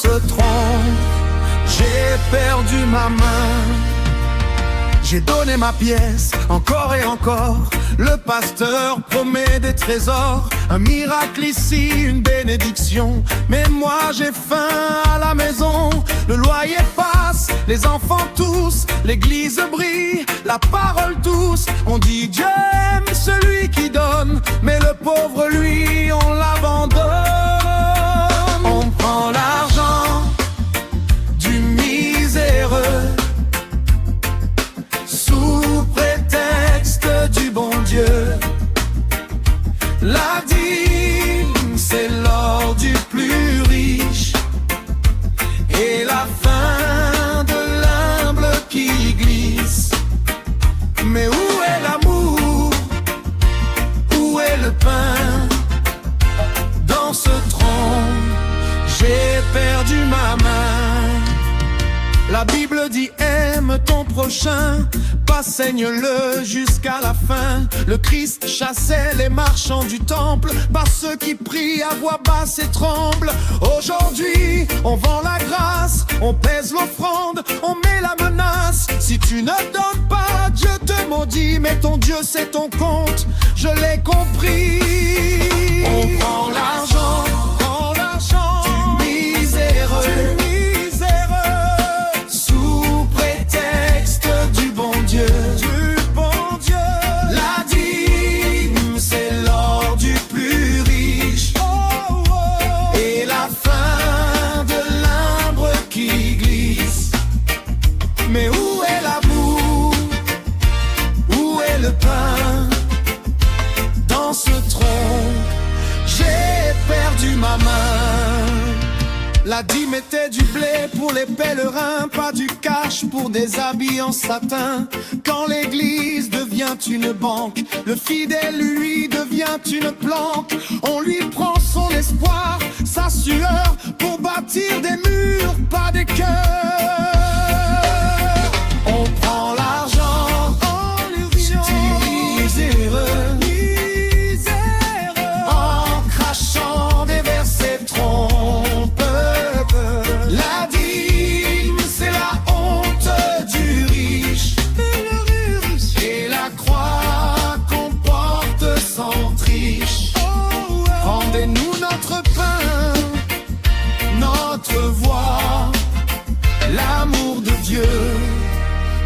se trompe, j'ai perdu ma main. J'ai donné ma pièce, encore et encore. Le pasteur promet des trésors, un miracle ici, une bénédiction. Mais moi j'ai faim à la maison. Le loyer passe, les enfants tous, l'église brille, la parole douce. On dit Dieu aime celui qui donne, mais le pauvre lui on l'abandonne. On prend l'argent du miséreux sous prétexte du bon Dieu. La dîme, c'est l'or du plus riche et la faim de l'humble qui glisse. Mais où est l'amour? Où est le pain? Dans ce tronc, j'ai perdu ma main. La Bible dit aime ton prochain, pas saigne-le jusqu'à la fin. Le Christ chassait les marchands du temple, par ceux qui prient à voix basse et tremblent. Aujourd'hui, on vend la grâce, on pèse l'offrande, on met la menace. Si tu ne donnes pas, Dieu te maudit, mais ton Dieu c'est ton compte, je l'ai compris. On prend l'argent du miséreux, la dîme, c'est l'or du plus riche et la faim de l'humble qui glisse. Mais où est l'amour? Où est le pain? Dans ce tronc, j'ai perdu ma main. La dîme était du blé pour les pèlerins, pas du cash pour des habits en satin. Quand l'église devient une banque, le fidèle lui devient une planque. On lui prend son espoir, sa sueur, pour bâtir des murs, pas des cœurs. On prend l'argent du miséreux, en crachant des versets trompes. La dîme, c'est la honte du riche, et la croix qu'on porte sans triche. Rendez-nous notre pain, notre voix, l'amour de Dieu,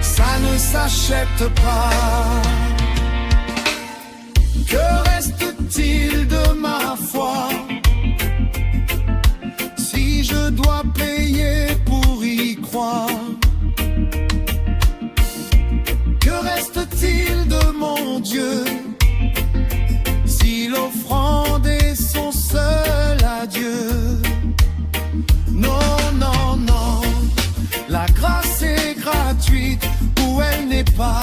ça ne s'achète pas. Que reste-t-il de ma foi si je dois payer pour y croire? Que reste-t-il de mon Dieu si l'offrande est son seul adieu? Non, non, non, la grâce est gratuite où elle n'est pas.